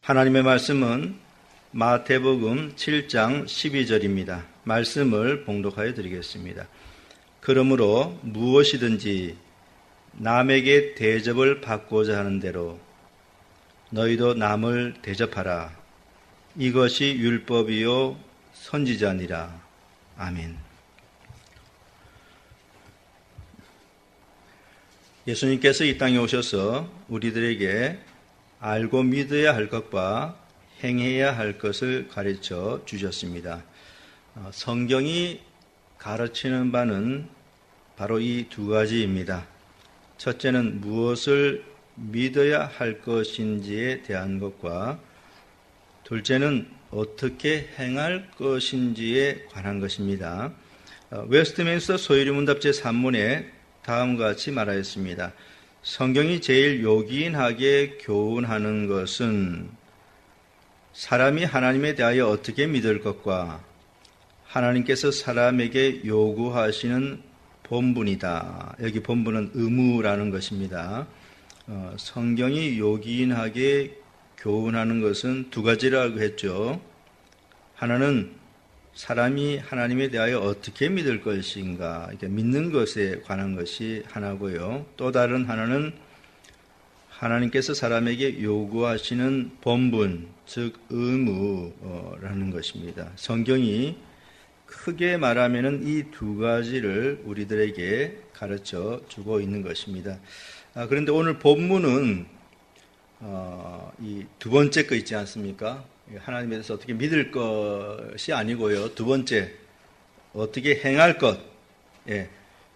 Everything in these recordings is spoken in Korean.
하나님의 말씀은 마태복음 7장 12절입니다. 말씀을 봉독하여 드리겠습니다. 그러므로 무엇이든지 남에게 대접을 받고자 하는 대로 너희도 남을 대접하라. 이것이 율법이요 선지자니라. 아멘. 예수님께서 이 땅에 오셔서 우리들에게 알고 믿어야 할 것과 행해야 할 것을 가르쳐 주셨습니다. 성경이 가르치는 바는 바로 이 두 가지입니다. 첫째는 무엇을 믿어야 할 것인지에 대한 것과 둘째는 어떻게 행할 것인지에 관한 것입니다. 웨스트민스터 소유리 문답 제3문에 다음과 같이 말하였습니다. 성경이 제일 요긴하게 교훈하는 것은 사람이 하나님에 대하여 어떻게 믿을 것과 하나님께서 사람에게 요구하시는 본분이다. 여기 본분은 의무라는 것입니다. 성경이 요긴하게 교훈하는 것은 두 가지라고 했죠. 하나는 사람이 하나님에 대하여 어떻게 믿을 것인가, 믿는 것에 관한 것이 하나고요. 또 다른 하나는 하나님께서 사람에게 요구하시는 본분, 즉 의무라는 것입니다. 성경이 크게 말하면 이 두 가지를 우리들에게 가르쳐 주고 있는 것입니다. 그런데 오늘 본문은 이 두 번째 거 있지 않습니까? 하나님에 대해서 어떻게 믿을 것이 아니고요. 두 번째, 어떻게 행할 것.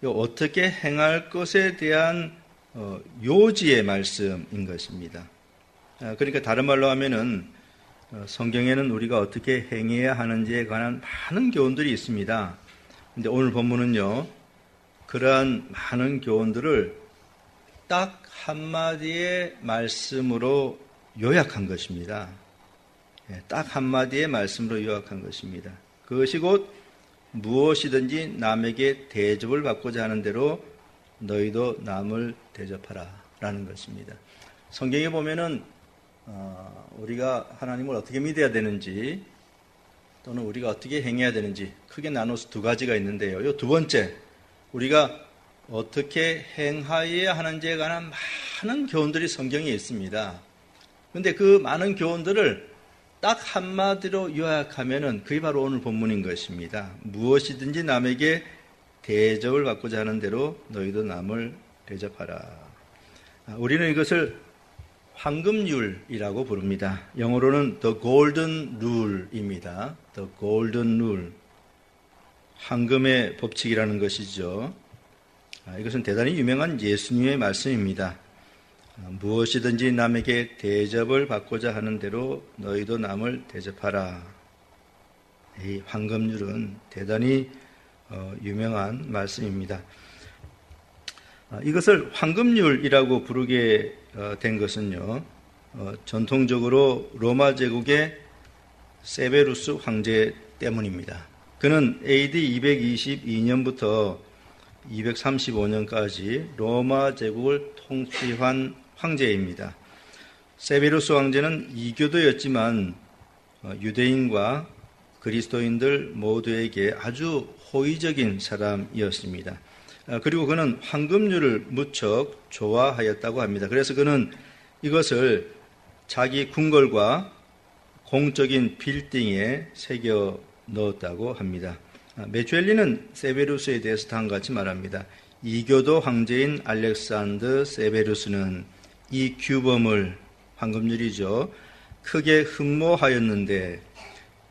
어떻게 행할 것에 대한 요지의 말씀인 것입니다. 그러니까 다른 말로 하면은 성경에는 우리가 어떻게 행해야 하는지에 관한 많은 교훈들이 있습니다. 근데 오늘 본문은요, 그러한 많은 교훈들을 딱 한마디의 말씀으로 요약한 것입니다. 딱 한마디의 말씀으로 요약한 것입니다. 그것이 곧 무엇이든지 남에게 대접을 받고자 하는 대로 너희도 남을 대접하라 라는 것입니다. 성경에 보면은 우리가 하나님을 어떻게 믿어야 되는지 또는 우리가 어떻게 행해야 되는지 크게 나눠서 두 가지가 있는데요. 이 두 번째, 우리가 어떻게 행하여야 하는지에 관한 많은 교훈들이 성경에 있습니다. 그런데 그 많은 교훈들을 딱 한마디로 요약하면은 그게 바로 오늘 본문인 것입니다. 무엇이든지 남에게 대접을 받고자 하는 대로 너희도 남을 대접하라. 우리는 이것을 황금률이라고 부릅니다. 영어로는 The Golden Rule입니다. The Golden Rule. 황금의 법칙이라는 것이죠. 이것은 대단히 유명한 예수님의 말씀입니다. 무엇이든지 남에게 대접을 받고자 하는 대로 너희도 남을 대접하라. 이 황금률은 대단히 유명한 말씀입니다. 이것을 황금률이라고 부르게 된 것은요, 전통적으로 로마 제국의 세베루스 황제 때문입니다. 그는 AD 222년부터 235년까지 로마 제국을 통치한 황제입니다. 세베루스 황제는 이교도였지만 유대인과 그리스도인들 모두에게 아주 호의적인 사람이었습니다. 그리고 그는 황금률을 무척 좋아하였다고 합니다. 그래서 그는 이것을 자기 궁궐과 공적인 빌딩에 새겨 넣었다고 합니다. 메추엘리는 세베루스에 대해서 다음과 같이 말합니다. 이교도 황제인 알렉산더 세베루스는 이 규범을, 황금률이죠, 크게 흠모하였는데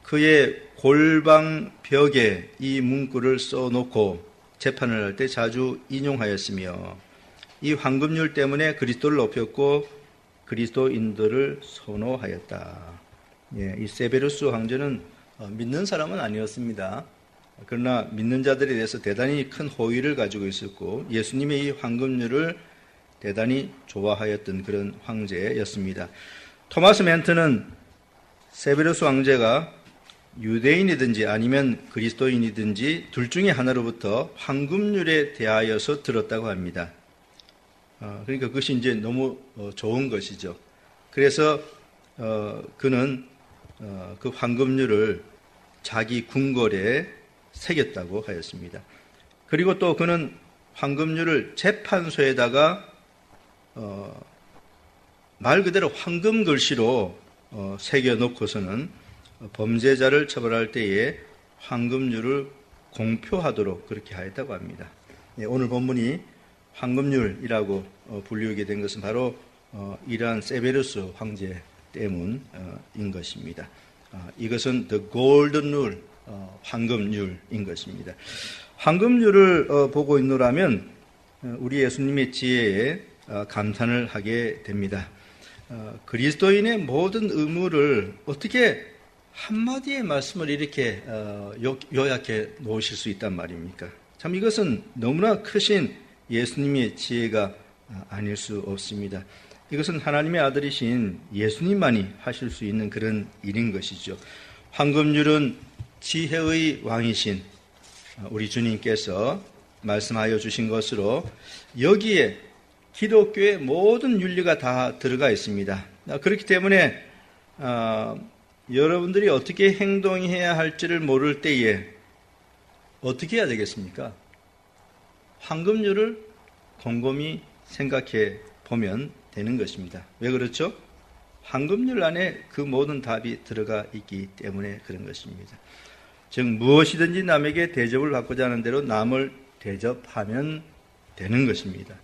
그의 골방벽에 이 문구를 써놓고 재판을 할 때 자주 인용하였으며 이 황금률 때문에 그리스도를 높였고 그리스도인들을 선호하였다. 이 세베루스 황제는 믿는 사람은 아니었습니다. 그러나 믿는 자들에 대해서 대단히 큰 호의를 가지고 있었고 예수님의 이 황금률을 대단히 좋아하였던 그런 황제였습니다. 토마스 멘트는 세베루스 황제가 유대인이든지 아니면 그리스도인이든지 둘 중에 하나로부터 황금률에 대하여서 들었다고 합니다. 그러니까 그것이 이제 너무 좋은 것이죠. 그래서 그는 그 황금률을 자기 궁궐에 새겼다고 하였습니다. 그리고 또 그는 황금률을 재판소에다가 말 그대로 황금 글씨로 새겨놓고서는 범죄자를 처벌할 때에 황금률을 공표하도록 그렇게 하였다고 합니다. 오늘 본문이 황금률이라고 불리우게 된 것은 바로 이러한 세베루스 황제 때문인 것입니다. 이것은 the golden rule, 황금률인 것입니다. 황금률을 보고 있노라면 우리 예수님의 지혜에 감탄을 하게 됩니다. 그리스도인의 모든 의무를 어떻게 한마디의 말씀을 이렇게 요약해 놓으실 수 있단 말입니까? 참 이것은 너무나 크신 예수님의 지혜가 아닐 수 없습니다. 이것은 하나님의 아들이신 예수님만이 하실 수 있는 그런 일인 것이죠. 황금률은 지혜의 왕이신 우리 주님께서 말씀하여 주신 것으로 여기에 기독교의 모든 윤리가 다 들어가 있습니다. 그렇기 때문에 여러분들이 어떻게 행동해야 할지를 모를 때에 어떻게 해야 되겠습니까? 황금률을 곰곰이 생각해 보면 되는 것입니다. 왜 그렇죠? 황금률 안에 그 모든 답이 들어가 있기 때문에 그런 것입니다. 즉 무엇이든지 남에게 대접을 받고자 하는 대로 남을 대접하면 되는 것입니다.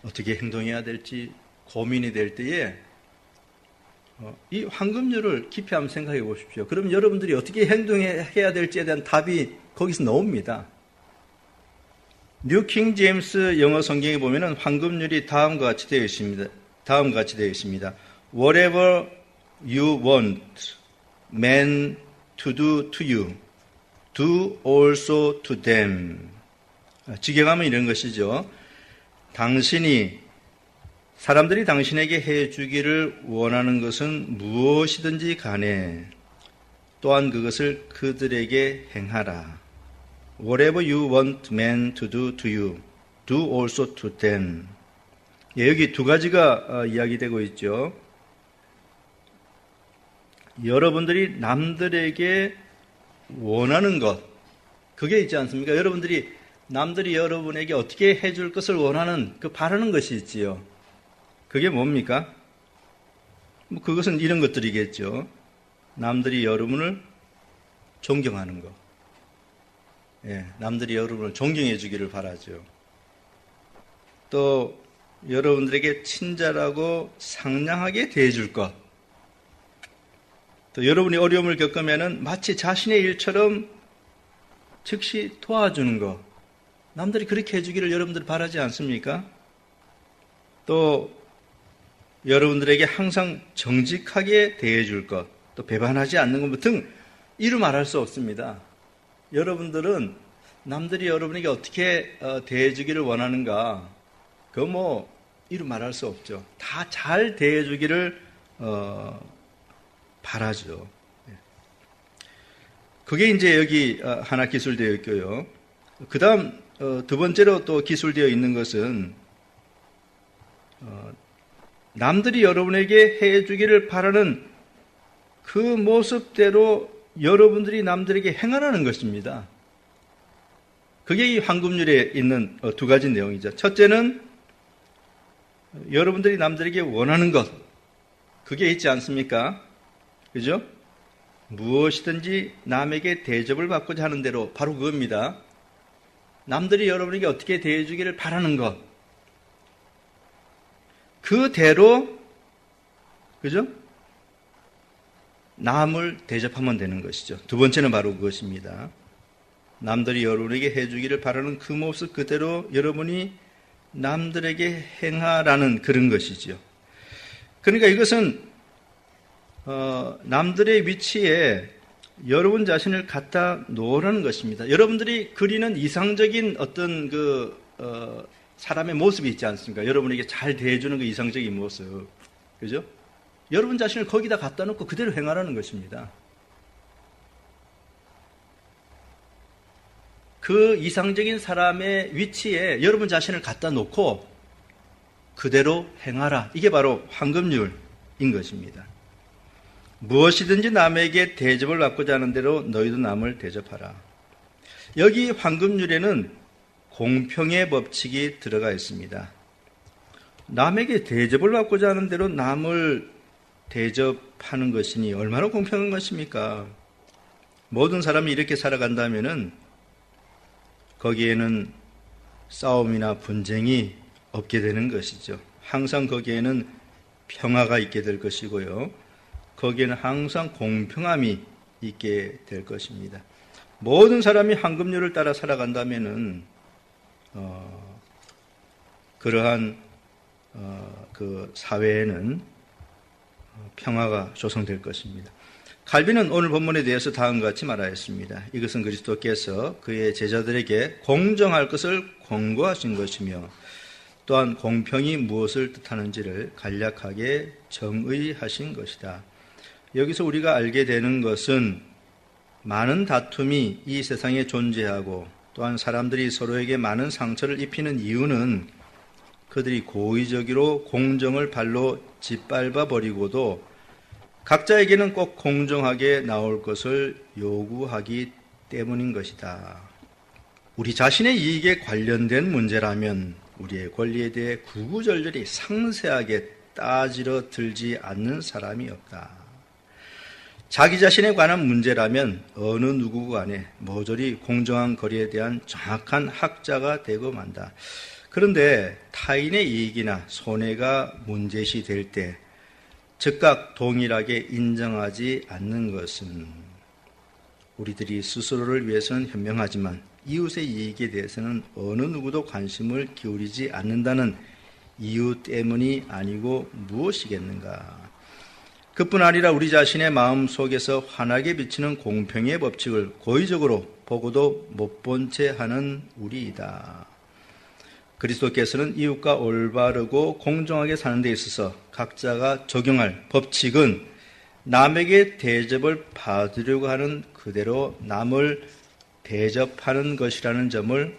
어떻게 행동해야 될지 고민이 될 때에 이 황금률을 깊이 한번 생각해 보십시오. 그럼 여러분들이 어떻게 행동해야 될지에 대한 답이 거기서 나옵니다. 뉴 킹 제임스 영어 성경에 보면은 황금률이 다음과 같이 되어 있습니다. Whatever you want men to do to you, do also to them. 직역하면 이런 것이죠. 사람들이 당신에게 해주기를 원하는 것은 무엇이든지 간에 또한 그것을 그들에게 행하라. Whatever you want men to do to you, do also to them. 여기 두 가지가 이야기되고 있죠. 여러분들이 남들에게 원하는 것, 그게 있지 않습니까? 여러분들이 남들이 여러분에게 어떻게 해줄 것을 원하는 그 바라는 것이 있지요. 그게 뭡니까? 그것은 이런 것들이겠죠. 남들이 여러분을 존경하는 것. 남들이 여러분을 존경해 주기를 바라죠. 또 여러분들에게 친절하고 상냥하게 대해줄 것. 또 여러분이 어려움을 겪으면은 마치 자신의 일처럼 즉시 도와주는 것. 남들이 그렇게 해주기를 여러분들 바라지 않습니까? 또 여러분들에게 항상 정직하게 대해줄 것, 또 배반하지 않는 것 등 이루 말할 수 없습니다. 여러분들은 남들이 여러분에게 어떻게 대해주기를 원하는가, 그거 이루 말할 수 없죠. 다 잘 대해주기를 바라죠. 그게 이제 여기 하나 기술되어 있고요. 그 다음 두 번째로 또 기술되어 있는 것은 남들이 여러분에게 해주기를 바라는 그 모습대로 여러분들이 남들에게 행하라는 것입니다. 그게 이 황금률에 있는 두 가지 내용이죠. 첫째는 여러분들이 남들에게 원하는 것, 그게 있지 않습니까? 그죠? 무엇이든지 남에게 대접을 받고자 하는 대로 바로 그겁니다. 남들이 여러분에게 어떻게 대해주기를 바라는 것, 그대로, 그죠? 남을 대접하면 되는 것이죠. 두 번째는 바로 그것입니다. 남들이 여러분에게 해주기를 바라는 그 모습 그대로 여러분이 남들에게 행하라는 그런 것이죠. 그러니까 이것은 남들의 위치에 여러분 자신을 갖다 놓으라는 것입니다. 여러분들이 그리는 이상적인 어떤 사람의 모습이 있지 않습니까? 여러분에게 잘 대해주는 그 이상적인 모습. 그죠? 여러분 자신을 거기다 갖다 놓고 그대로 행하라는 것입니다. 그 이상적인 사람의 위치에 여러분 자신을 갖다 놓고 그대로 행하라. 이게 바로 황금률인 것입니다. 무엇이든지 남에게 대접을 받고자 하는 대로 너희도 남을 대접하라. 여기 황금률에는 공평의 법칙이 들어가 있습니다. 남에게 대접을 받고자 하는 대로 남을 대접하는 것이니 얼마나 공평한 것입니까? 모든 사람이 이렇게 살아간다면은 거기에는 싸움이나 분쟁이 없게 되는 것이죠. 항상 거기에는 평화가 있게 될 것이고요. 거기에는 항상 공평함이 있게 될 것입니다. 모든 사람이 황금률을 따라 살아간다면은 그러한 그 사회에는 평화가 조성될 것입니다. 칼빈은 오늘 본문에 대해서 다음과 같이 말하였습니다. 이것은 그리스도께서 그의 제자들에게 공정할 것을 권고하신 것이며 또한 공평이 무엇을 뜻하는지를 간략하게 정의하신 것이다. 여기서 우리가 알게 되는 것은 많은 다툼이 이 세상에 존재하고 또한 사람들이 서로에게 많은 상처를 입히는 이유는 그들이 고의적으로 공정을 발로 짓밟아 버리고도 각자에게는 꼭 공정하게 나올 것을 요구하기 때문인 것이다. 우리 자신의 이익에 관련된 문제라면 우리의 권리에 대해 구구절절히 상세하게 따지러 들지 않는 사람이 없다. 자기 자신에 관한 문제라면 어느 누구 간에 모조리 공정한 거리에 대한 정확한 학자가 되고 만다. 그런데 타인의 이익이나 손해가 문제시 될 때 즉각 동일하게 인정하지 않는 것은 우리들이 스스로를 위해서는 현명하지만 이웃의 이익에 대해서는 어느 누구도 관심을 기울이지 않는다는 이유 때문이 아니고 무엇이겠는가. 그뿐 아니라 우리 자신의 마음 속에서 환하게 비치는 공평의 법칙을 고의적으로 보고도 못 본 채 하는 우리이다. 그리스도께서는 이웃과 올바르고 공정하게 사는 데 있어서 각자가 적용할 법칙은 남에게 대접을 받으려고 하는 그대로 남을 대접하는 것이라는 점을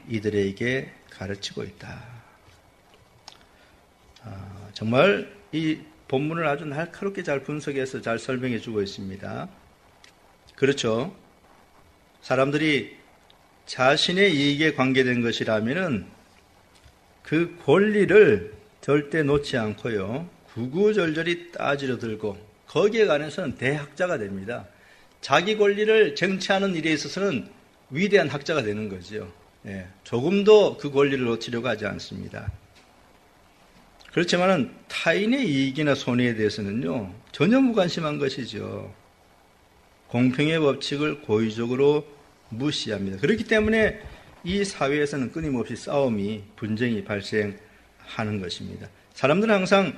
이들에게 가르치고 있다. 정말 이 본문을 아주 날카롭게 잘 분석해서 잘 설명해 주고 있습니다. 그렇죠. 사람들이 자신의 이익에 관계된 것이라면은 그 권리를 절대 놓지 않고요. 구구절절히 따지러 들고 거기에 관해서는 대학자가 됩니다. 자기 권리를 쟁취하는 일에 있어서는 위대한 학자가 되는 거죠. 예, 조금도 그 권리를 놓치려고 하지 않습니다. 그렇지만은 타인의 이익이나 손해에 대해서는요, 전혀 무관심한 것이죠. 공평의 법칙을 고의적으로 무시합니다. 그렇기 때문에 이 사회에서는 끊임없이 싸움이, 분쟁이 발생하는 것입니다. 사람들은 항상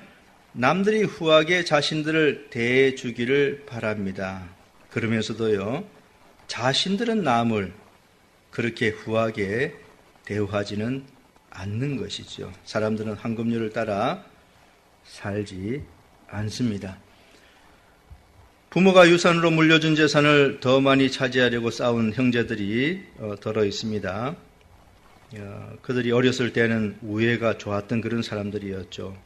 남들이 후하게 자신들을 대해주기를 바랍니다. 그러면서도요, 자신들은 남을 그렇게 후하게 대우하지는 않는 것이죠. 사람들은 황금률을 따라 살지 않습니다. 부모가 유산으로 물려준 재산을 더 많이 차지하려고 싸운 형제들이 더러 있습니다. 그들이 어렸을 때는 우애가 좋았던 그런 사람들이었죠.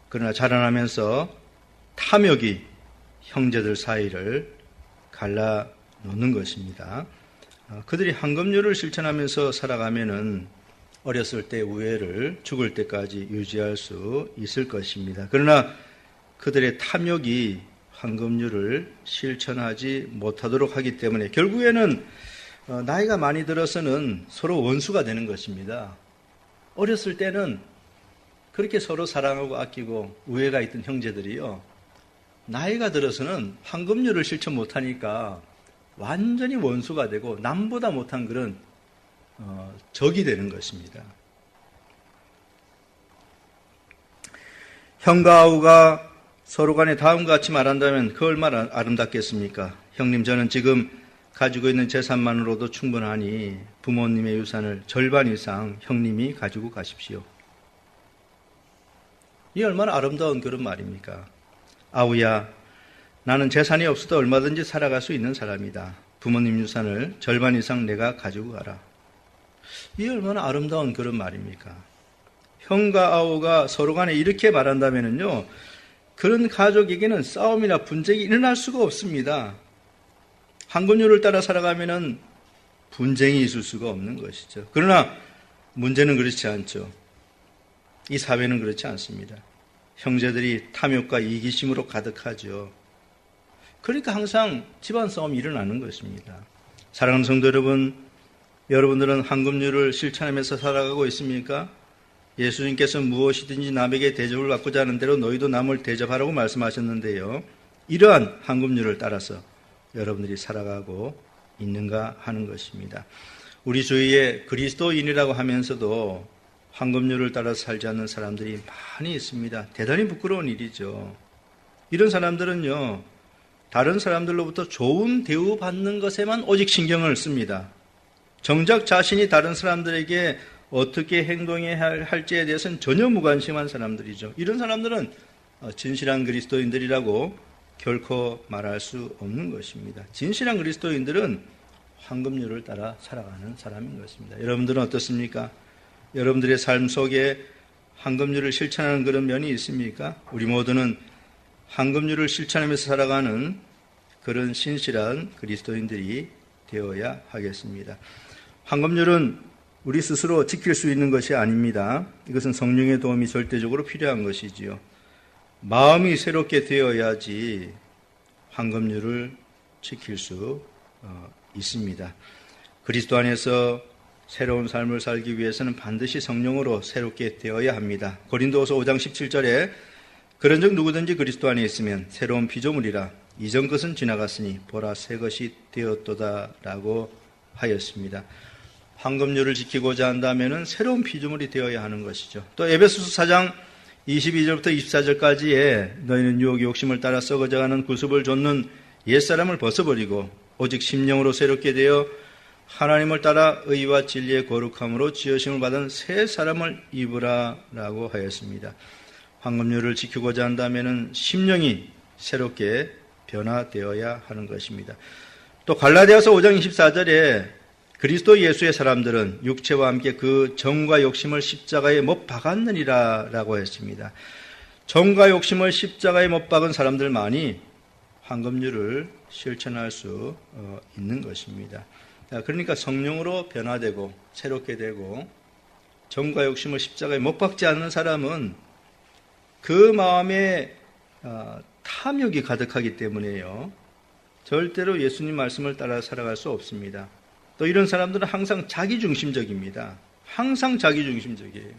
그러나 자라나면서 탐욕이 형제들 사이를 갈라놓는 것입니다. 그들이 황금률을 실천하면서 살아가면은 어렸을 때 우애를 죽을 때까지 유지할 수 있을 것입니다. 그러나 그들의 탐욕이 황금률을 실천하지 못하도록 하기 때문에 결국에는 나이가 많이 들어서는 서로 원수가 되는 것입니다. 어렸을 때는 그렇게 서로 사랑하고 아끼고 우애가 있던 형제들이요, 나이가 들어서는 황금률을 실천 못하니까 완전히 원수가 되고 남보다 못한 그런 적이 되는 것입니다. 형과 아우가 서로 간에 다음과 같이 말한다면 그 얼마나 아름답겠습니까? 형님, 저는 지금 가지고 있는 재산만으로도 충분하니 부모님의 유산을 절반 이상 형님이 가지고 가십시오. 이 얼마나 아름다운 그런 말입니까? 아우야, 나는 재산이 없어도 얼마든지 살아갈 수 있는 사람이다. 부모님 유산을 절반 이상 내가 가지고 가라. 이 얼마나 아름다운 그런 말입니까? 형과 아우가 서로 간에 이렇게 말한다면요, 그런 가족에게는 싸움이나 분쟁이 일어날 수가 없습니다. 황금률을 따라 살아가면은 분쟁이 있을 수가 없는 것이죠. 그러나 문제는 그렇지 않죠. 이 사회는 그렇지 않습니다. 형제들이 탐욕과 이기심으로 가득하죠. 그러니까 항상 집안 싸움이 일어나는 것입니다. 사랑하는 성도 여러분, 여러분들은 황금률을 실천하면서 살아가고 있습니까? 예수님께서 무엇이든지 남에게 대접을 받고자 하는 대로 너희도 남을 대접하라고 말씀하셨는데요. 이러한 황금률을 따라서 여러분들이 살아가고 있는가 하는 것입니다. 우리 주위에 그리스도인이라고 하면서도 황금률을 따라서 살지 않는 사람들이 많이 있습니다. 대단히 부끄러운 일이죠. 이런 사람들은요, 다른 사람들로부터 좋은 대우받는 것에만 오직 신경을 씁니다. 정작 자신이 다른 사람들에게 어떻게 행동해야 할지에 대해서는 전혀 무관심한 사람들이죠. 이런 사람들은 진실한 그리스도인들이라고 결코 말할 수 없는 것입니다. 진실한 그리스도인들은 황금률을 따라 살아가는 사람인 것입니다. 여러분들은 어떻습니까? 여러분들의 삶 속에 황금률을 실천하는 그런 면이 있습니까? 우리 모두는 황금률을 실천하면서 살아가는 그런 신실한 그리스도인들이 되어야 하겠습니다. 황금률은 우리 스스로 지킬 수 있는 것이 아닙니다. 이것은 성령의 도움이 절대적으로 필요한 것이지요. 마음이 새롭게 되어야지 황금률을 지킬 수 있습니다. 그리스도 안에서 새로운 삶을 살기 위해서는 반드시 성령으로 새롭게 되어야 합니다. 고린도후서 5장 17절에 그런즉 누구든지 그리스도 안에 있으면 새로운 피조물이라 이전 것은 지나갔으니 보라 새 것이 되었도다라고 하였습니다. 황금률을 지키고자 한다면 새로운 피조물이 되어야 하는 것이죠. 또 에베소서 4장 22절부터 24절까지에 너희는 유혹의 욕심을 따라 썩어져가는 구습을 좇는 옛사람을 벗어버리고 오직 심령으로 새롭게 되어 하나님을 따라 의와 진리의 거룩함으로 지으심을 받은 새 사람을 입으라라고 하였습니다. 황금률을 지키고자 한다면 심령이 새롭게 변화되어야 하는 것입니다. 또 갈라디아서 5장 24절에 그리스도 예수의 사람들은 육체와 함께 그 정과 욕심을 십자가에 못 박았느니라 라고 했습니다. 정과 욕심을 십자가에 못 박은 사람들만이 황금률을 실천할 수 있는 것입니다. 그러니까 성령으로 변화되고 새롭게 되고 정과 욕심을 십자가에 못 박지 않는 사람은 그 마음에 탐욕이 가득하기 때문에요. 절대로 예수님 말씀을 따라 살아갈 수 없습니다. 또 이런 사람들은 항상 자기중심적입니다. 항상 자기중심적이에요.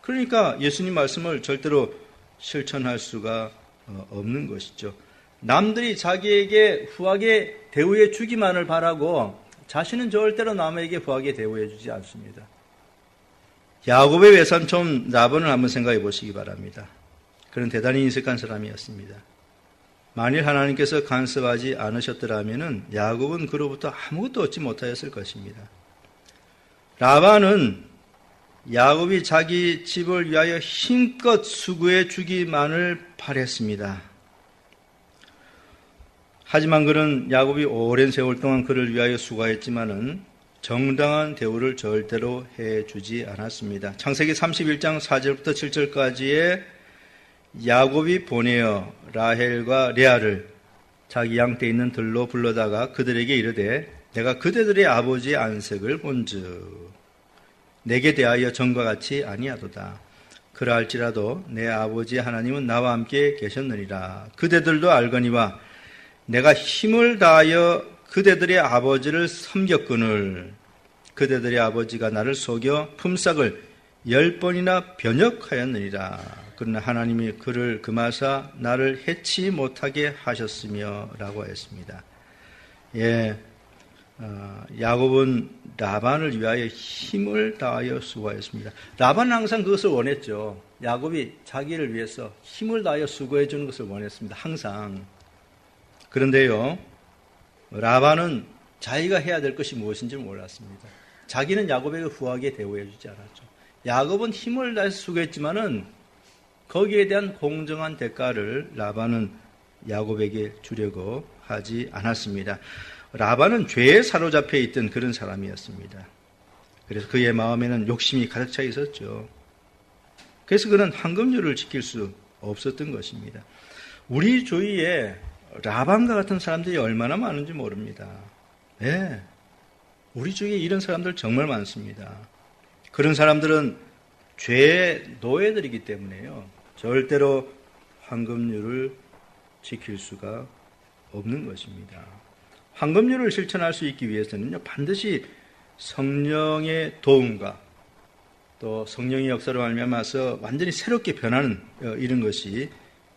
그러니까 예수님 말씀을 절대로 실천할 수가 없는 것이죠. 남들이 자기에게 후하게 대우해 주기만을 바라고 자신은 절대로 남에게 후하게 대우해 주지 않습니다. 야곱의 외삼촌 라반을 한번 생각해 보시기 바랍니다. 그는 대단히 인색한 사람이었습니다. 만일 하나님께서 간섭하지 않으셨더라면 야곱은 그로부터 아무것도 얻지 못하였을 것입니다. 라반은 야곱이 자기 집을 위하여 힘껏 수고해 주기만을 바랬습니다. 하지만 그는 야곱이 오랜 세월 동안 그를 위하여 수고했지만은 정당한 대우를 절대로 해주지 않았습니다. 창세기 31장 4절부터 7절까지의 야곱이 보내어 라헬과 레아를 자기 양떼 있는 들로 불러다가 그들에게 이르되 내가 그대들의 아버지의 안색을 본즉 내게 대하여 전과 같이 아니하도다. 그러할지라도 내 아버지 하나님은 나와 함께 계셨느니라. 그대들도 알거니와 내가 힘을 다하여 그대들의 아버지를 섬겼거늘 그대들의 아버지가 나를 속여 품삯을 10번이나 변역하였느니라. 그러나 하나님이 그를 금하사 나를 해치 못하게 하셨으며 라고 했습니다. 야곱은 라반을 위하여 힘을 다하여 수고하였습니다. 라반은 항상 그것을 원했죠. 야곱이 자기를 위해서 힘을 다하여 수고해 주는 것을 원했습니다. 항상. 그런데요, 라반은 자기가 해야 될 것이 무엇인지 몰랐습니다. 자기는 야곱에게 후하게 대우해 주지 않았죠. 야곱은 힘을 다해서 수고했지만은 거기에 대한 공정한 대가를 라반은 야곱에게 주려고 하지 않았습니다. 라반은 죄에 사로잡혀 있던 그런 사람이었습니다. 그래서 그의 마음에는 욕심이 가득 차 있었죠. 그래서 그는 황금률을 지킬 수 없었던 것입니다. 우리 주위에 라반과 같은 사람들이 얼마나 많은지 모릅니다. 네, 우리 주위에 이런 사람들 정말 많습니다. 그런 사람들은 죄의 노예들이기 때문에요. 절대로 황금률을 지킬 수가 없는 것입니다. 황금률을 실천할 수 있기 위해서는요, 반드시 성령의 도움과 또 성령의 역사로 말미암아서 완전히 새롭게 변하는 이런 것이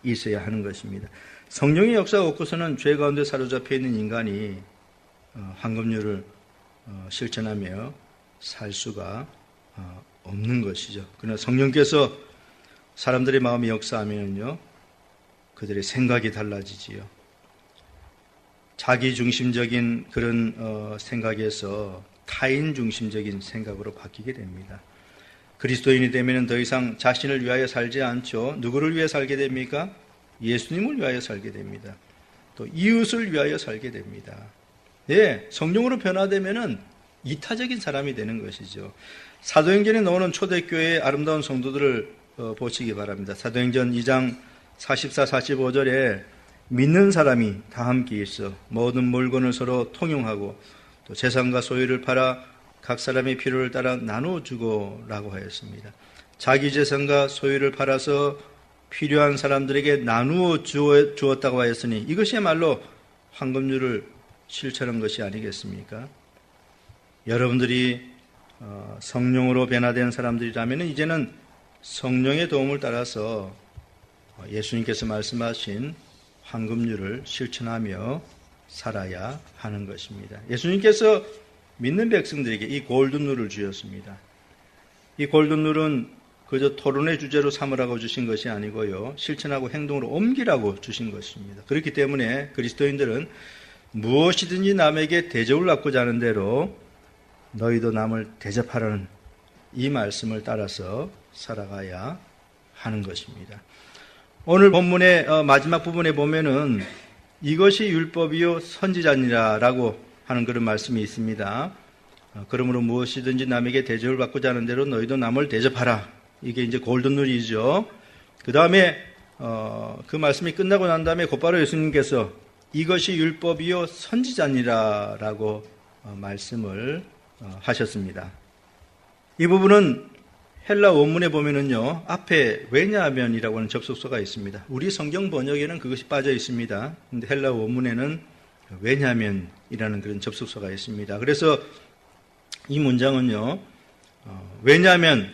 있어야 하는 것입니다. 성령의 역사가 없고서는 죄 가운데 사로잡혀 있는 인간이 황금률을 실천하며 살 수가 없는 것이죠. 그러나 성령께서 사람들의 마음이 역사하면요, 그들의 생각이 달라지지요. 자기 중심적인 그런 생각에서 타인 중심적인 생각으로 바뀌게 됩니다. 그리스도인이 되면 더 이상 자신을 위하여 살지 않죠. 누구를 위해 살게 됩니까? 예수님을 위하여 살게 됩니다. 또 이웃을 위하여 살게 됩니다. 네, 성령으로 변화되면은 이타적인 사람이 되는 것이죠. 사도행전에 나오는 초대교회의 아름다운 성도들을 보시기 바랍니다. 사도행전 2장 44, 45절에 믿는 사람이 다 함께 있어 모든 물건을 서로 통용하고 또 재산과 소유를 팔아 각 사람의 필요를 따라 나눠주고 라고 하였습니다. 자기 재산과 소유를 팔아서 필요한 사람들에게 나누어 주었다고 하였으니 이것이야말로 황금률을 실천한 것이 아니겠습니까? 여러분들이 성령으로 변화된 사람들이라면 이제는 성령의 도움을 따라서 예수님께서 말씀하신 황금률을 실천하며 살아야 하는 것입니다. 예수님께서 믿는 백성들에게 이 골든룰을 주셨습니다. 이 골든룰은 그저 토론의 주제로 삼으라고 주신 것이 아니고요, 실천하고 행동으로 옮기라고 주신 것입니다. 그렇기 때문에 그리스도인들은 무엇이든지 남에게 대접을 받고자 하는 대로 너희도 남을 대접하라는 이 말씀을 따라서 살아가야 하는 것입니다. 오늘 본문의 마지막 부분에 보면은 이것이 율법이요 선지자니라라고 하는 그런 말씀이 있습니다. 그러므로 무엇이든지 남에게 대접을 받고자 하는 대로 너희도 남을 대접하라. 이게 이제 골든룰이죠. 그 다음에 그 말씀이 끝나고 난 다음에 곧바로 예수님께서 이것이 율법이요 선지자니라라고 말씀을 하셨습니다. 이 부분은 헬라 원문에 보면은요, 앞에 왜냐하면이라고 하는 접속사가 있습니다. 우리 성경 번역에는 그것이 빠져 있습니다. 근데 헬라 원문에는 왜냐하면이라는 그런 접속사가 있습니다. 그래서 이 문장은요, 왜냐하면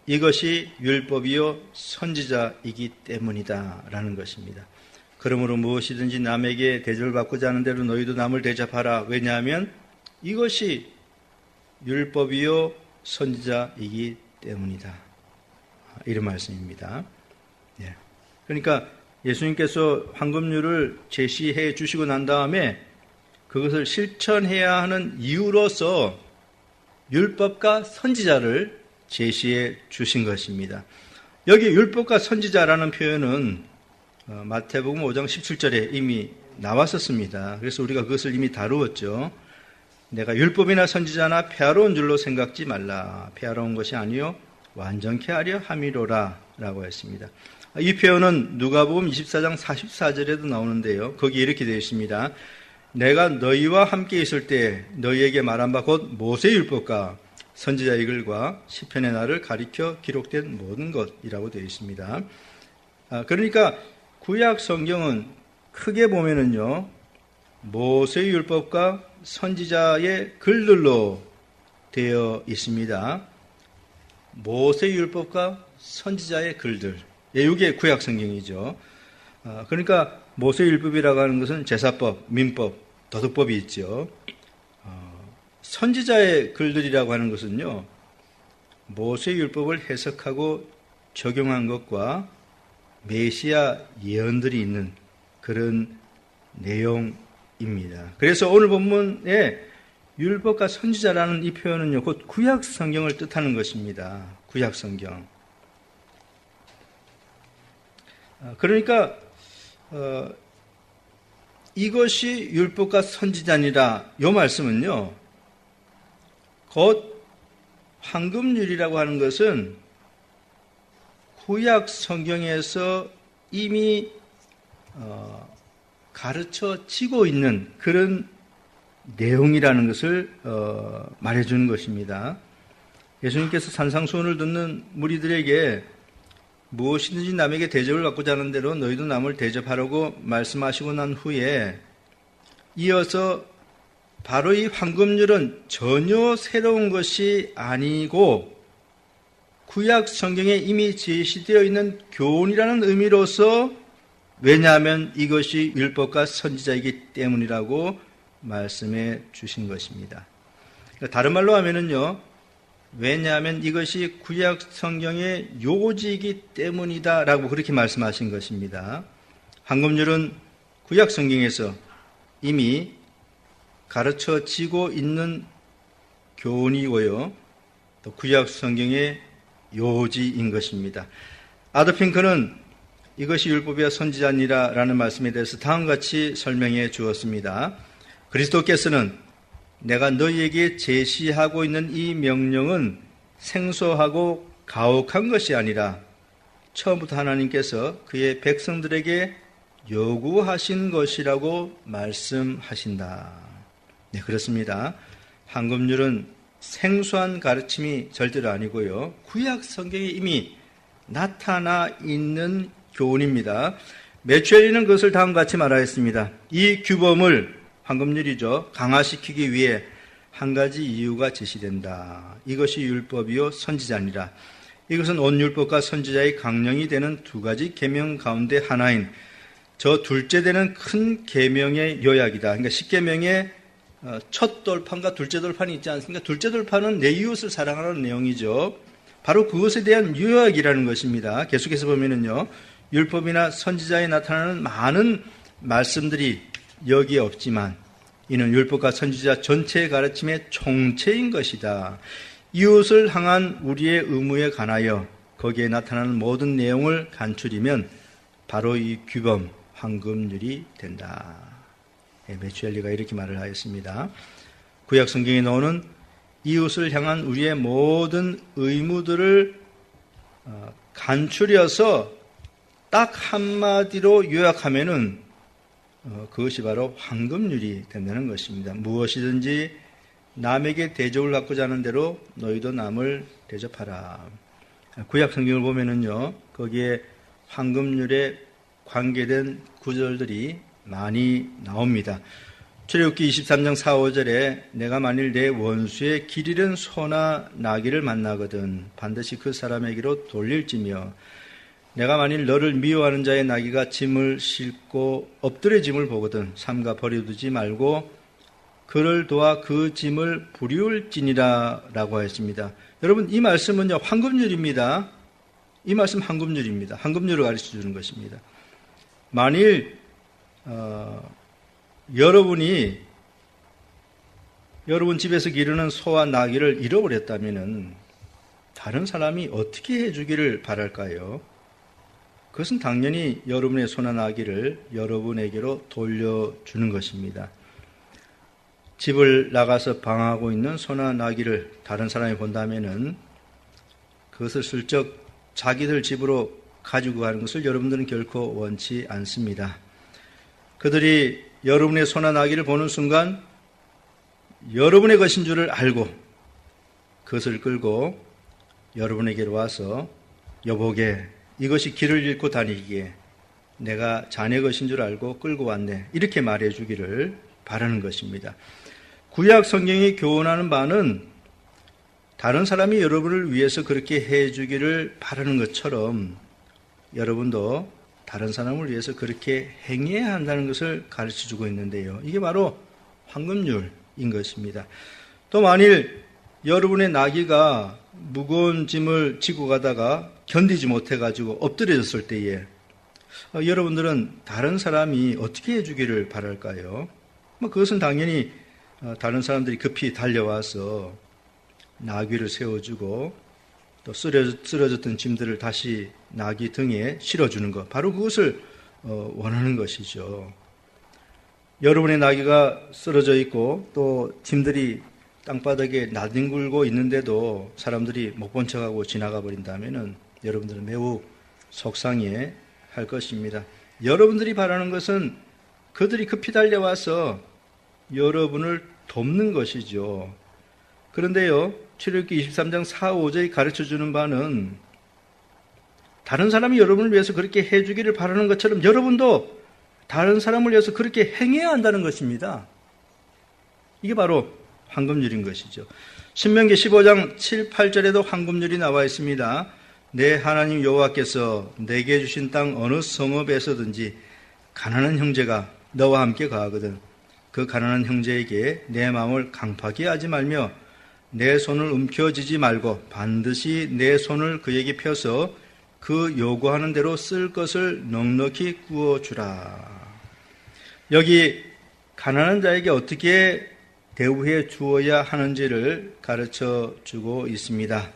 이것이 율법이요 선지자이기 때문이다 라는 것입니다. 그러므로 무엇이든지 남에게 대접을 받고자 하는 대로 너희도 남을 대접하라. 왜냐하면 이것이 율법이요 선지자이기 때문이다. 이런 말씀입니다. 예. 그러니까 예수님께서 황금률을 제시해 주시고 난 다음에 그것을 실천해야 하는 이유로서 율법과 선지자를 제시해 주신 것입니다. 여기 율법과 선지자라는 표현은 마태복음 5장 17절에 이미 나왔었습니다. 그래서 우리가 그것을 이미 다루었죠. 내가 율법이나 선지자나 폐하러운 줄로 생각지 말라. 폐하러운 것이 아니요 완전케 하려 함이로라 라고 했습니다. 이 표현은 누가복음 24장 44절에도 나오는데요. 거기에 이렇게 되어 있습니다. 내가 너희와 함께 있을 때 너희에게 말한 바 곧 모세의 율법과 선지자의 글과 시편의 날을 가리켜 기록된 모든 것이라고 되어 있습니다. 그러니까 구약 성경은 크게 보면은요, 모세의 율법과 선지자의 글들로 되어 있습니다. 모세의 율법과 선지자의 글들. 이게 구약 성경이죠. 그러니까 모세의 율법이라고 하는 것은 제사법, 민법, 도덕법이 있죠. 선지자의 글들이라고 하는 것은요, 모세의 율법을 해석하고 적용한 것과 메시아 예언들이 있는 그런 내용입니다. 그래서 오늘 본문에 율법과 선지자라는 이 표현은요, 곧 구약 성경을 뜻하는 것입니다. 구약 성경. 그러니까 이것이 율법과 선지자니라. 이 말씀은요, 곧 황금률이라고 하는 것은 구약 성경에서 이미 가르쳐지고 있는 그런 내용이라는 것을 말해주는 것입니다. 예수님께서 산상수훈을 듣는 무리들에게 무엇이든지 남에게 대접을 받고자 하는 대로 너희도 남을 대접하라고 말씀하시고 난 후에 이어서 바로 이 황금률은 전혀 새로운 것이 아니고 구약 성경에 이미 제시되어 있는 교훈이라는 의미로서, 왜냐하면 이것이 율법과 선지자이기 때문이라고 말씀해 주신 것입니다. 다른 말로 하면은요, 왜냐하면 이것이 구약 성경의 요지이기 때문이다라고 그렇게 말씀하신 것입니다. 황금률은 구약 성경에서 이미 가르쳐지고 있는 교훈이고요, 또 구약 성경의 요지인 것입니다. 아더핑크는 이것이 율법이야 선지자니라라는 말씀에 대해서 다음과 같이 설명해 주었습니다. 그리스도께서는 내가 너희에게 제시하고 있는 이 명령은 생소하고 가혹한 것이 아니라 처음부터 하나님께서 그의 백성들에게 요구하신 것이라고 말씀하신다. 네, 그렇습니다. 황금률은 생소한 가르침이 절대로 아니고요, 구약 성경에 이미 나타나 있는 교훈입니다. 매추엘리는 그것을 다음과 같이 말하였습니다. 이 규범을, 황금률이죠, 강화시키기 위해 한 가지 이유가 제시된다. 이것이 율법이요 선지자니라. 이것은 온 율법과 선지자의 강령이 되는 두 가지 계명 가운데 하나인 저 둘째 되는 큰 계명의 요약이다. 그러니까 십계명의 첫 돌판과 둘째 돌판이 있지 않습니까? 둘째 돌판은 내 이웃을 사랑하라는 내용이죠. 바로 그것에 대한 요약이라는 것입니다. 계속해서 보면은요, 율법이나 선지자에 나타나는 많은 말씀들이 여기에 없지만 이는 율법과 선지자 전체의 가르침의 총체인 것이다. 이웃을 향한 우리의 의무에 관하여 거기에 나타나는 모든 내용을 간추리면 바로 이 규범, 황금률이 된다. 매추엘리가 이렇게 말을 하였습니다. 구약 성경에 나오는 이웃을 향한 우리의 모든 의무들을 간추려서 딱 한마디로 요약하면은 그것이 바로 황금률이 된다는 것입니다. 무엇이든지 남에게 대접을 받고자 하는 대로 너희도 남을 대접하라. 구약 성경을 보면은요, 거기에 황금률에 관계된 구절들이 많이 나옵니다. 출애굽기 23장 4, 5절에 내가 만일 내 원수의 길 잃은 소나 나귀를 만나거든 반드시 그 사람에게로 돌릴지며 내가 만일 너를 미워하는 자의 나귀가 짐을 싣고 엎드려 짐을 보거든 삼가 버려두지 말고 그를 도와 그 짐을 부리울지니라 라고 하였습니다. 여러분, 이 말씀은요, 황금률입니다. 이 말씀 황금률입니다. 황금률을 가르쳐 주는 것입니다. 만일 여러분 집에서 기르는 소와 나귀를 잃어버렸다면은 다른 사람이 어떻게 해주기를 바랄까요? 그것은 당연히 여러분의 소나 나귀를 여러분에게로 돌려주는 것입니다. 집을 나가서 방황하고 있는 소나 나귀를 다른 사람이 본다면은 그것을 슬쩍 자기들 집으로 가지고 가는 것을 여러분들은 결코 원치 않습니다. 그들이 여러분의 소나 나귀를 보는 순간 여러분의 것인 줄을 알고 그것을 끌고 여러분에게로 와서 여보게 이것이 길을 잃고 다니기에 내가 자네 것인 줄 알고 끌고 왔네. 이렇게 말해주기를 바라는 것입니다. 구약 성경이 교훈하는 바는 다른 사람이 여러분을 위해서 그렇게 해주기를 바라는 것처럼 여러분도 다른 사람을 위해서 그렇게 행해야 한다는 것을 가르쳐주고 있는데요. 이게 바로 황금률인 것입니다. 또 만일 여러분의 나귀가 무거운 짐을 지고 가다가 견디지 못해가지고 엎드려졌을 때에 여러분들은 다른 사람이 어떻게 해주기를 바랄까요? 그것은 당연히 다른 사람들이 급히 달려와서 나귀를 세워주고 또 쓰러졌던 짐들을 다시 나귀 등에 실어주는 것, 바로 그것을 원하는 것이죠. 여러분의 나귀가 쓰러져 있고 또 짐들이 땅바닥에 나뒹굴고 있는데도 사람들이 못 본 척하고 지나가 버린다면은 여러분들은 매우 속상해 할 것입니다. 여러분들이 바라는 것은 그들이 급히 달려와서 여러분을 돕는 것이죠. 그런데요, 출애굽기 23장 4, 5절이 가르쳐주는 바는 다른 사람이 여러분을 위해서 그렇게 해주기를 바라는 것처럼 여러분도 다른 사람을 위해서 그렇게 행해야 한다는 것입니다. 이게 바로 황금률인 것이죠. 신명기 15장 7, 8절에도 황금률이 나와 있습니다. 내 하나님 여호와께서 내게 주신 땅 어느 성읍에서든지 가난한 형제가 너와 함께 거하거든 그 가난한 형제에게 내 마음을 강팍히 하지 말며 내 손을 움켜쥐지 말고 반드시 내 손을 그에게 펴서 그 요구하는 대로 쓸 것을 넉넉히 구워주라. 여기 가난한 자에게 어떻게 대우해 주어야 하는지를 가르쳐 주고 있습니다.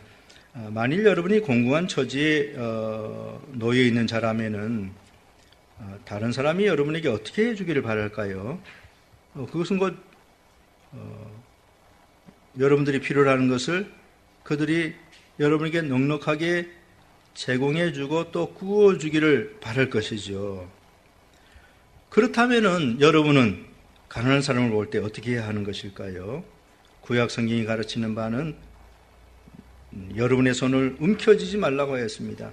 만일 여러분이 공공한 처지에 놓여 있는 자라면은 다른 사람이 여러분에게 어떻게 해주기를 바랄까요? 그것은 곧 여러분들이 필요로 하는 것을 그들이 여러분에게 넉넉하게 제공해주고 또 구워주기를 바랄 것이죠. 그렇다면은 여러분은 가난한 사람을 볼 때 어떻게 해야 하는 것일까요? 구약 성경이 가르치는 바는 여러분의 손을 움켜쥐지 말라고 했습니다.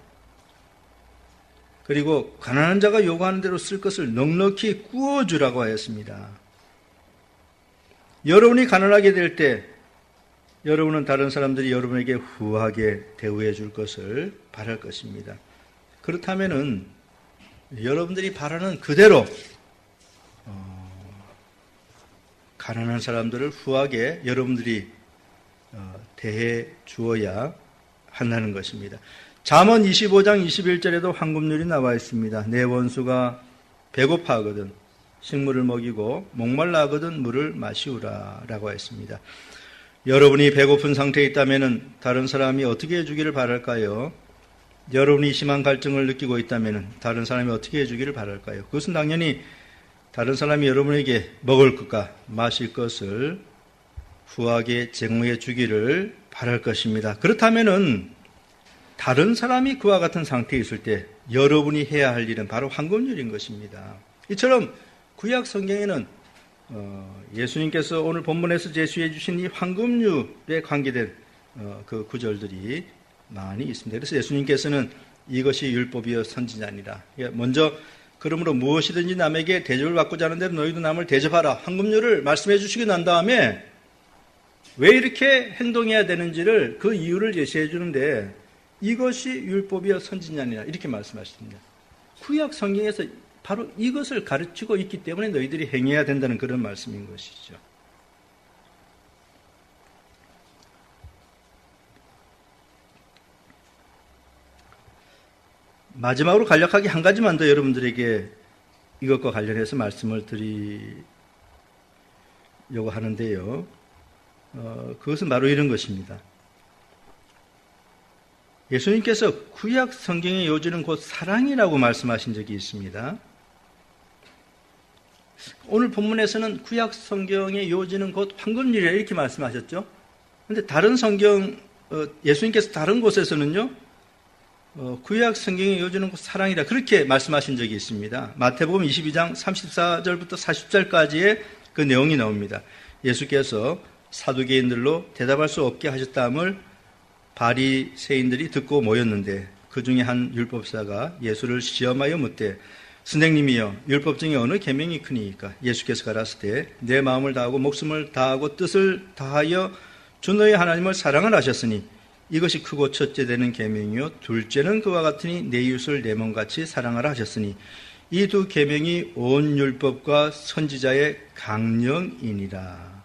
그리고 가난한 자가 요구하는 대로 쓸 것을 넉넉히 구워주라고 하였습니다. 여러분이 가난하게 될 때 여러분은 다른 사람들이 여러분에게 후하게 대우해 줄 것을 바랄 것입니다. 그렇다면은 여러분들이 바라는 그대로 가난한 사람들을 후하게 여러분들이 대해 주어야 한다는 것입니다. 잠언 25장 21절에도 황금률이 나와 있습니다. 내 원수가 배고파하거든 식물을 먹이고 목말라 하거든 물을 마시우라 라고 했습니다. 여러분이 배고픈 상태에 있다면 다른 사람이 어떻게 해주기를 바랄까요? 여러분이 심한 갈증을 느끼고 있다면 다른 사람이 어떻게 해주기를 바랄까요? 그것은 당연히 다른 사람이 여러분에게 먹을 것과 마실 것을 후하게 제공해 주기를 바랄 것입니다. 그렇다면은 다른 사람이 그와 같은 상태에 있을 때 여러분이 해야 할 일은 바로 황금률인 것입니다. 이처럼 구약 성경에는 예수님께서 오늘 본문에서 제시해 주신 이 황금률에 관계된 그 구절들이 많이 있습니다. 그래서 예수님께서는 이것이 율법이여 선지자니라. 먼저 그러므로 무엇이든지 남에게 대접을 받고자 하는 대로 너희도 남을 대접하라. 황금률을 말씀해 주시고 난 다음에 왜 이렇게 행동해야 되는지를 그 이유를 제시해 주는데 이것이 율법이여 선지자니라 이렇게 말씀하십니다. 구약 성경에서 바로 이것을 가르치고 있기 때문에 너희들이 행해야 된다는 그런 말씀인 것이죠. 마지막으로 간략하게 한 가지만 더 여러분들에게 이것과 관련해서 말씀을 드리려고 하는데요. 그것은 바로 이런 것입니다. 예수님께서 구약 성경의 요지는 곧 사랑이라고 말씀하신 적이 있습니다. 오늘 본문에서는 구약 성경의 요지는 곧 황금률이라 이렇게 말씀하셨죠. 그런데 다른 성경, 예수님께서 다른 곳에서는요, 구약 성경의 요지는 곧 사랑이라 그렇게 말씀하신 적이 있습니다. 마태복음 22장 34절부터 40절까지의 그 내용이 나옵니다. 예수께서 사두개인들로 대답할 수 없게 하셨다함을 바리새인들이 듣고 모였는데 그 중에 한 율법사가 예수를 시험하여 묻되 선생님이여 율법 중에 어느 계명이 크니이까? 예수께서 가라사대 내 마음을 다하고 목숨을 다하고 뜻을 다하여 주 너희 하나님을 사랑을 하셨으니 이것이 크고 첫째 되는 계명이요 둘째는 그와 같으니 내 이웃을 내 몸같이 사랑하라 하셨으니 이 두 계명이 온 율법과 선지자의 강령이니라.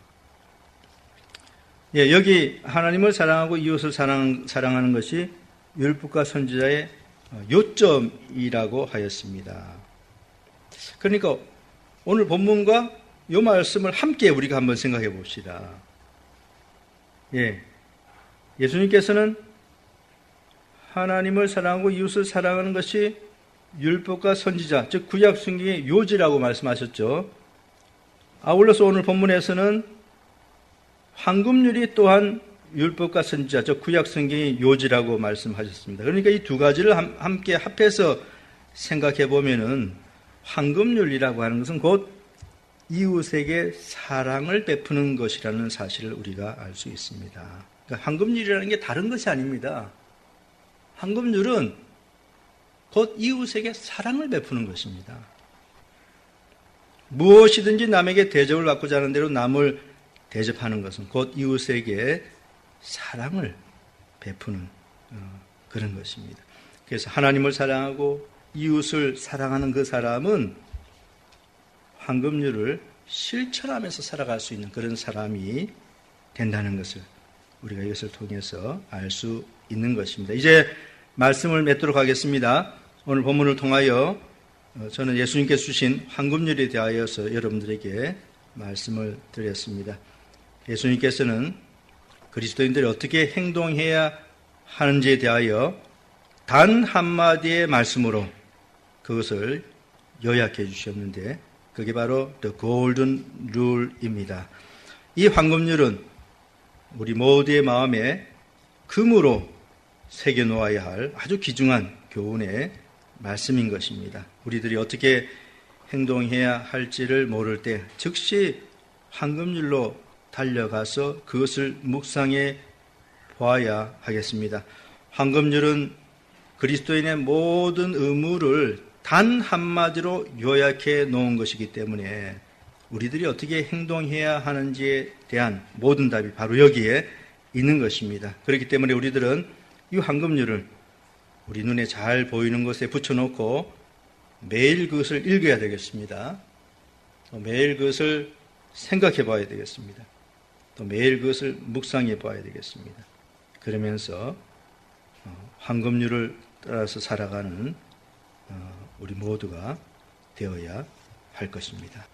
예, 여기 하나님을 사랑하고 이웃을 사랑하는 것이 율법과 선지자의 요점이라고 하였습니다. 그러니까 오늘 본문과 이 말씀을 함께 우리가 한번 생각해 봅시다. 예, 예수님께서는 하나님을 사랑하고 이웃을 사랑하는 것이 율법과 선지자, 즉 구약 성경의 요지라고 말씀하셨죠. 아울러서 오늘 본문에서는 황금률이 또한 율법과 선지자, 즉 구약 성경의 요지라고 말씀하셨습니다. 그러니까 이 두 가지를 함께 합해서 생각해 보면은 황금률이라고 하는 것은 곧 이웃에게 사랑을 베푸는 것이라는 사실을 우리가 알 수 있습니다. 그러니까 황금률이라는 게 다른 것이 아닙니다. 황금률은 곧 이웃에게 사랑을 베푸는 것입니다. 무엇이든지 남에게 대접을 받고자 하는 대로 남을 대접하는 것은 곧 이웃에게 사랑을 베푸는 그런 것입니다. 그래서 하나님을 사랑하고 이웃을 사랑하는 그 사람은 황금률을 실천하면서 살아갈 수 있는 그런 사람이 된다는 것을 우리가 이것을 통해서 알 수 있는 것입니다. 이제 말씀을 맺도록 하겠습니다. 오늘 본문을 통하여 저는 예수님께서 주신 황금률에 대하여서 여러분들에게 말씀을 드렸습니다. 예수님께서는 그리스도인들이 어떻게 행동해야 하는지에 대하여 단 한마디의 말씀으로 그것을 요약해 주셨는데 그게 바로 The Golden Rule입니다. 이 황금률은 우리 모두의 마음에 금으로 새겨놓아야 할 아주 귀중한 교훈의 말씀인 것입니다. 우리들이 어떻게 행동해야 할지를 모를 때 즉시 황금률로 달려가서 그것을 묵상해 보아야 하겠습니다. 황금률은 그리스도인의 모든 의무를 단 한마디로 요약해 놓은 것이기 때문에 우리들이 어떻게 행동해야 하는지에 대한 모든 답이 바로 여기에 있는 것입니다. 그렇기 때문에 우리들은 이 황금률을 우리 눈에 잘 보이는 곳에 붙여놓고 매일 그것을 읽어야 되겠습니다. 또 매일 그것을 생각해 봐야 되겠습니다. 또 매일 그것을 묵상해 봐야 되겠습니다. 그러면서 황금률을 따라서 살아가는 우리 모두가 되어야 할 것입니다.